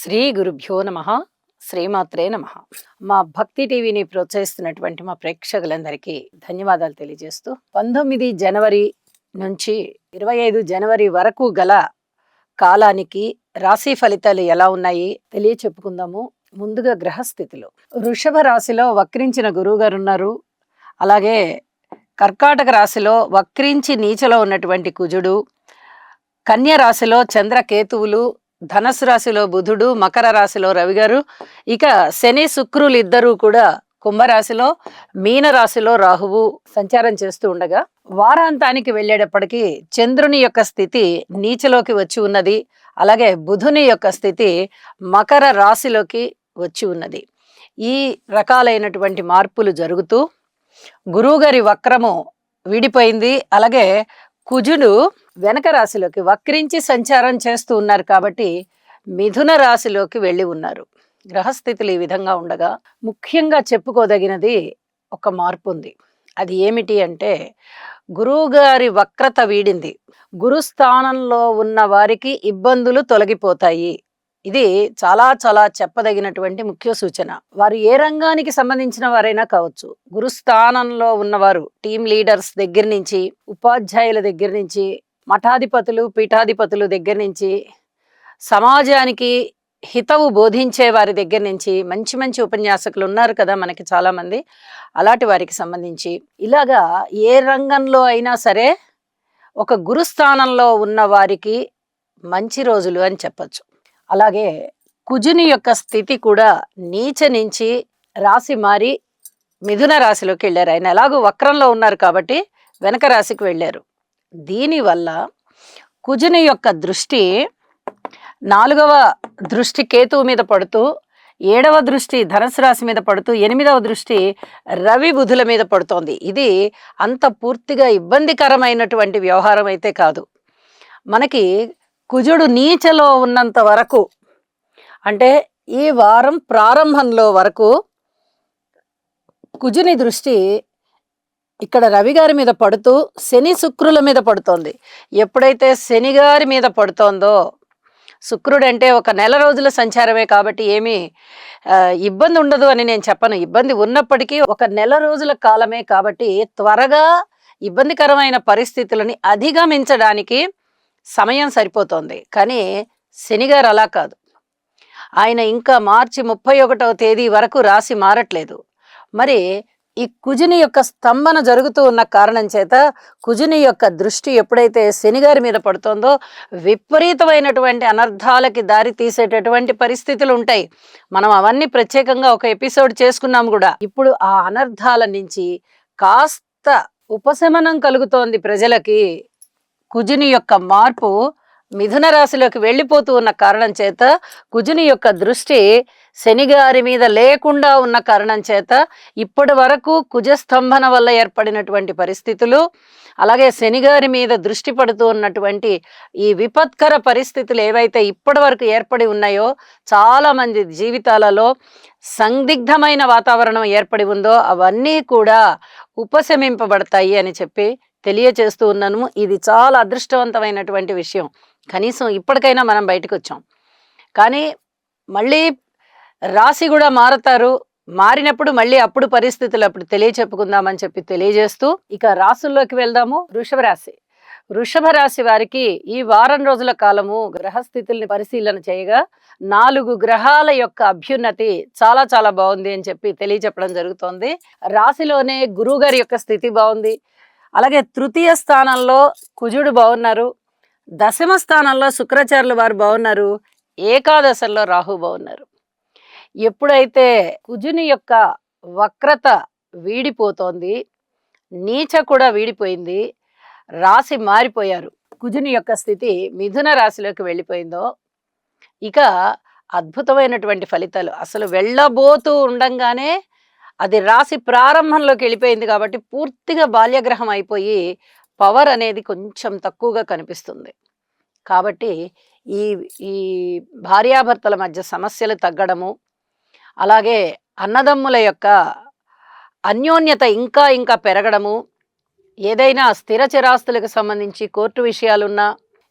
శ్రీ గురుభ్యో నమః. శ్రీమాత్రే నమః. మా భక్తి టీవీని ప్రోత్సహిస్తున్నటువంటి మా ప్రేక్షకులందరికీ ధన్యవాదాలు తెలియజేస్తూ 19 జనవరి నుంచి 25 జనవరి వరకు గల కాలానికి రాశి ఫలితాలు ఎలా ఉన్నాయి తెలియచెప్పుకుందాము. ముందుగా గ్రహస్థితిలో వృషభ రాశిలో వక్రించిన గురువు గారు ఉన్నారు. అలాగే కర్కాటక రాశిలో వక్రించి నీచలో ఉన్నటువంటి కుజుడు, కన్య రాశిలో చంద్రకేతువులు, ధనస్సు రాశిలో బుధుడు, మకర రాశిలో రవి గారు, ఇక శని శుక్రులు ఇద్దరూ కూడా కుంభరాశిలో, మీన రాశిలో రాహువు సంచారం చేస్తూ ఉండగా వారాంతానికి వెళ్ళేటప్పటికీ చంద్రుని యొక్క స్థితి నీచలోకి వచ్చి ఉన్నది. అలాగే బుధుని యొక్క స్థితి మకర రాశిలోకి వచ్చి ఉన్నది. ఈ రకాలైనటువంటి మార్పులు జరుగుతూ గురువుగారి వక్రము విడిపోయింది. అలాగే కుజుడు వెనక రాశిలోకి వక్రించి సంచారం చేస్తూ ఉన్నారు కాబట్టి మిథున రాశిలోకి వెళ్ళి ఉన్నారు. గ్రహస్థితులు ఈ విధంగా ఉండగా ముఖ్యంగా చెప్పుకోదగినది ఒక మార్పు ఉంది. అది ఏమిటి అంటే గురువు గారి వక్రత వీడింది. గురుస్థానంలో ఉన్న వారికి ఇబ్బందులు తొలగిపోతాయి. ఇది చాలా చాలా చెప్పదగినటువంటి ముఖ్య సూచన. వారు ఏ రంగానికి సంబంధించిన వారైనా కావచ్చు, గురుస్థానంలో ఉన్నవారు టీం లీడర్స్ దగ్గర నుంచి, ఉపాధ్యాయుల దగ్గర నుంచి, మఠాధిపతులు పీఠాధిపతులు దగ్గర నుంచి, సమాజానికి హితవు బోధించే వారి దగ్గర నుంచి, మంచి మంచి ఉపన్యాసకులు ఉన్నారు కదా మనకి చాలా మంది, అలాంటి వారికి సంబంధించి ఇలాగా ఏ రంగంలో అయినా సరే ఒక గురుస్థానంలో ఉన్న వారికి మంచి రోజులు అని చెప్పచ్చు. అలాగే కుజుని యొక్క స్థితి కూడా నీచ నుంచి రాశి మారి మిథున రాశిలోకి వెళ్ళారు. ఆయన ఎలాగో వక్రంలో ఉన్నారు కాబట్టి వెనక రాశికి వెళ్ళారు. దీనివల్ల కుజుని యొక్క దృష్టి 4వ దృష్టి కేతువు మీద పడుతూ, 7వ దృష్టి ధనుసు రాశి మీద పడుతూ, 8వ దృష్టి రవి బుధుల మీద పడుతోంది. ఇది అంత పూర్తిగా ఇబ్బందికరమైనటువంటి వ్యవహారం అయితే కాదు. మనకి కుజుడు నీచలో ఉన్నంత వరకు, అంటే ఈ వారం ప్రారంభంలో వరకు కుజుని దృష్టి ఇక్కడ రవి గారి మీద పడుతూ శని శుక్రుల మీద పడుతోంది. ఎప్పుడైతే శని గారి మీద పడుతోందో, శుక్రుడు అంటే ఒక నెల రోజుల సంచారమే కాబట్టి ఏమీ ఇబ్బంది ఉండదు అని నేను చెప్పను. ఇబ్బంది ఉన్నప్పటికీ ఒక నెల రోజుల కాలమే కాబట్టి త్వరగా ఇబ్బందికరమైన పరిస్థితులని అధిగమించడానికి సమయం సరిపోతుంది. కానీ శనిగారు అలా కాదు. ఆయన ఇంకా మార్చి 31వ తేదీ వరకు రాశి మారట్లేదు. మరి ఈ కుజుని యొక్క స్తంభన జరుగుతూ ఉన్న కారణం చేత కుజుని యొక్క దృష్టి ఎప్పుడైతే శనిగారి మీద పడుతుందో విపరీతమైనటువంటి అనర్థాలకి దారి తీసేటటువంటి పరిస్థితులు ఉంటాయి. మనం అవన్నీ ప్రత్యేకంగా ఒక ఎపిసోడ్ చేసుకున్నాం కూడా. ఇప్పుడు ఆ అనర్థాల నుంచి కాస్త ఉపశమనం కలుగుతోంది ప్రజలకి. కుజుని యొక్క మార్పు మిథున రాశిలోకి వెళ్ళిపోతూ ఉన్న కారణం చేత, కుజుని యొక్క దృష్టి శనిగారి మీద లేకుండా ఉన్న కారణం చేత ఇప్పటి వరకు కుజస్తంభన వల్ల ఏర్పడినటువంటి పరిస్థితులు, అలాగే శనిగారి మీద దృష్టి పడుతూ ఉన్నటువంటి ఈ విపత్కర పరిస్థితులు ఏవైతే ఇప్పటి వరకు ఏర్పడి ఉన్నాయో, చాలా మంది జీవితాలలో సందిగ్ధమైన వాతావరణం ఏర్పడి ఉందో అవన్నీ కూడా ఉపశమింపబడతాయి అని చెప్పి తెలియచేస్తూ ఉన్నాను. ఇది చాలా అదృష్టవంతమైనటువంటి విషయం. కనీసం ఇప్పటికైనా మనం బయటకు వచ్చాం. కానీ మళ్ళీ రాశి కూడా మారుతారు. మారినప్పుడు మళ్ళీ అప్పుడు పరిస్థితులు అప్పుడు తెలియచెప్పుకుందామని చెప్పి తెలియజేస్తూ ఇక రాశుల్లోకి వెళ్దాము. వృషభ రాశి. వృషభ రాశి వారికి ఈ వారం రోజుల కాలము గ్రహస్థితుల్ని పరిశీలన చేయగా 4 గ్రహాల యొక్క అభ్యున్నతి చాలా చాలా బాగుంది అని చెప్పి తెలియచెప్పడం జరుగుతోంది. రాశిలోనే గురువు గారి యొక్క స్థితి బాగుంది. అలాగే తృతీయ స్థానంలో కుజుడు బాగున్నారు. దశమ స్థానంలో శుక్రాచార్యులు వారు బాగున్నారు. ఏకాదశంలో రాహు బాగున్నారు. ఎప్పుడైతే కుజుని యొక్క వక్రత వీడిపోతోంది, నీచ కూడా వీడిపోయింది, రాశి మారిపోయారు, కుజుని యొక్క స్థితి మిథున రాశిలోకి వెళ్ళిపోయిందో, ఇక అద్భుతమైనటువంటి ఫలితాలు. అసలు వెళ్ళబోతూ ఉండంగానే అది రాశి ప్రారంభంలోకి వెళ్ళిపోయింది కాబట్టి పూర్తిగా బాల్యగ్రహం అయిపోయి పవర్ అనేది కొంచెం తక్కువగా కనిపిస్తుంది. కాబట్టి ఈ ఈ భార్యాభర్తల మధ్య సమస్యలు తగ్గడము, అలాగే అన్నదమ్ముల యొక్క అన్యోన్యత ఇంకా ఇంకా పెరగడము, ఏదైనా స్థిర చిరాస్తులకు సంబంధించి కోర్టు విషయాలున్నా,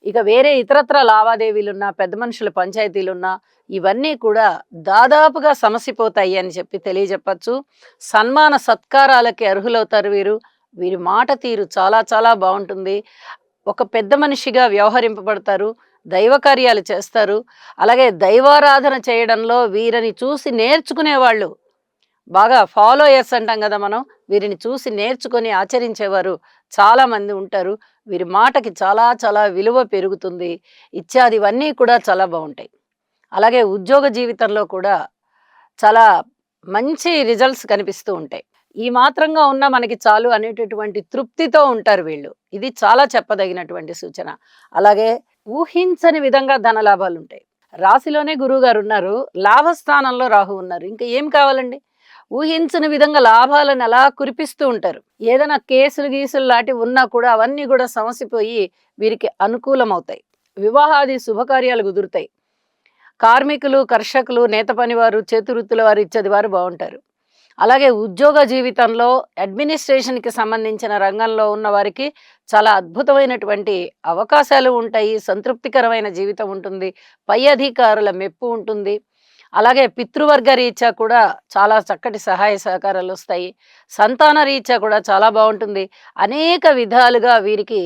ఇక వేరే ఇతరత్ర లావాదేవీలున్నా, పెద్ద మనుషుల పంచాయతీలున్నా ఇవన్నీ కూడా దాదాపుగా సమసిపోతాయి అని చెప్పి తెలియజెప్పచ్చు. సన్మాన సత్కారాలకి అర్హులవుతారు వీరు. వీరి మాట తీరు చాలా చాలా బావుంటుంది. ఒక పెద్ద మనిషిగా వ్యవహరింపబడతారు. దైవ కార్యాలు చేస్తారు. అలాగే దైవారాధన చేయడంలో వీరిని చూసి నేర్చుకునేవాళ్ళు, బాగా ఫాలోయర్స్ అంటాం గదా మనం. వీరిని చూసి నేర్చుకొని ఆచరించేవారు చాలామంది ఉంటారు. వీరి మాటకి చాలా చాలా విలువ పెరుగుతుంది. ఇత్యాదివన్నీ కూడా చాలా బావుంటాయి. అలాగే ఉద్యోగ జీవితంలో కూడా చాలా మంచి రిజల్ట్స్ కనిపిస్తూ ఉంటాయి. ఈ మాత్రంగా ఉన్నా మనకి చాలు అనేటటువంటి తృప్తితో ఉంటారు వీళ్ళు. ఇది చాలా చెప్పదగినటువంటి సూచన. అలాగే ఊహించని విధంగా ధనలాభాలుంటాయి. రాశిలోనే గురువుగారున్నారు. లాభస్థానంలో రాహు ఉన్నారు. ఇంక ఏం కావాలండి? ఊహించని విధంగా లాభాలను అలా కురిపిస్తూ ఉంటారు. ఏదైనా కేసులు గీసులు లాంటివి ఉన్నా కూడా అవన్నీ కూడా సమసిపోయి వీరికి అనుకూలమవుతాయి. వివాహాది శుభకార్యాలు కుదురుతాయి. కార్మికులు, కర్షకులు, నేత పనివారు, చేతివృత్తుల వారు, ఇత్యాది వారు బావుంటారు. అలాగే ఉద్యోగ జీవితంలో అడ్మినిస్ట్రేషన్‌కి సంబంధించిన రంగంలో ఉన్న వారికి చాలా అద్భుతమైనటువంటి అవకాశాలు ఉంటాయి. సంతృప్తికరమైన జీవితం ఉంటుంది. పై అధికారుల మెప్పు ఉంటుంది. అలాగే పితృవర్గ రీత్యా కూడా చాలా చక్కటి సహాయ సహకారాలొస్తాయి. సంతాన రీత్యా కూడా చాలా బావుంటుంది. అనేక విధాలుగా వీరికి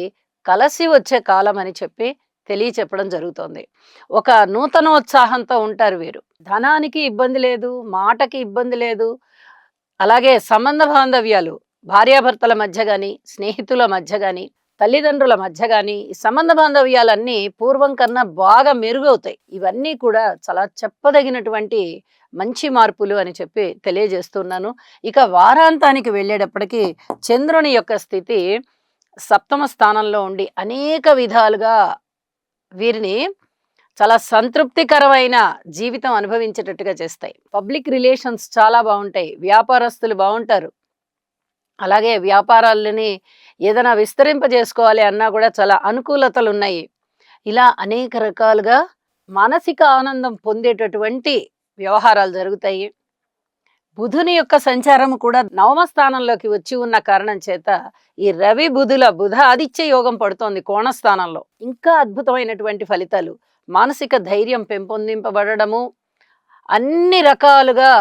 కలిసి వచ్చే కాలం అని చెప్పి తెలియచెప్పడం జరుగుతోంది. ఒక నూతనోత్సాహంతో ఉంటారు వీరు. ధనానికి ఇబ్బంది లేదు, మాటకి ఇబ్బంది లేదు. అలాగే సంబంధ బాంధవ్యాలు భార్యాభర్తల మధ్య గాని, స్నేహితుల మధ్య గాని, తల్లిదండ్రుల మధ్య గాని, ఈ సంబంధ బాంధవ్యాలన్నీ పూర్వం కన్నా బాగా మెరుగవుతాయి. ఇవన్నీ కూడా చాలా చెప్పదగినటువంటి మంచి మార్పులు అని చెప్పి తెలియజేస్తున్నాను. ఇక వారాంతానికి వెళ్ళేటప్పటికి చంద్రుని యొక్క స్థితి సప్తమ స్థానంలో ఉండి అనేక విధాలుగా వీరిని చాలా సంతృప్తికరమైన జీవితం అనుభవించేటట్టుగా చేస్తాయి. పబ్లిక్ రిలేషన్స్ చాలా బావుంటాయి. వ్యాపారస్తులు బావుంటారు. అలాగే వ్యాపారాలని ఏదైనా విస్తరింపజేసుకోవాలి అన్నా కూడా చాలా అనుకూలతలున్నాయి. ఇలా అనేక రకాలుగా మానసిక ఆనందం పొందేటటువంటి వ్యవహారాలు జరుగుతాయి. బుధుని యొక్క సంచారం కూడా నవమ స్థానంలోకి వచ్చి ఉన్న కారణం చేత ఈ రవి బుధుల బుధ ఆదిత్య యోగం పడుతోంది కోణస్థానంలో. ఇంకా అద్భుతమైనటువంటి ఫలితాలు. మానసిక ధైర్యం పెంపొందింపబడము, అన్ని రకాలుగా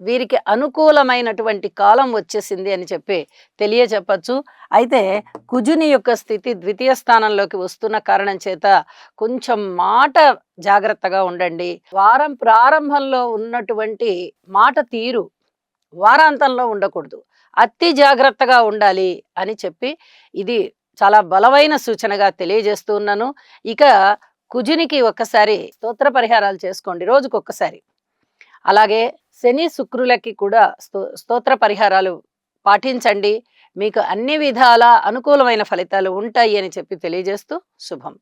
వీరికి అనుకూలమైనటువంటి కాలం వచ్చేసింది అని చెప్పి తెలియచెప్పచ్చు. అయితే కుజుని యొక్క స్థితి ద్వితీయ స్థానంలోకి వస్తున్న కారణం చేత కొంచెం మాట జాగ్రత్తగా ఉండండి. వారం ప్రారంభంలో ఉన్నటువంటి మాట తీరు వారాంతంలో ఉండకూడదు. అతి జాగ్రత్తగా ఉండాలి అని చెప్పి ఇది చాలా బలమైన సూచనగా తెలియజేస్తూ ఉన్నాను. ఇక కుజునికి ఒక్కసారి స్తోత్ర పరిహారాలు చేసుకోండి రోజుకొక్కసారి. అలాగే శని శుక్రులకి కూడా స్తోత్ర పరిహారాలు పాటించండి. మీకు అన్ని విధాల అనుకూలమైన ఫలితాలు ఉంటాయి అని చెప్పి తెలియజేస్తూ శుభం.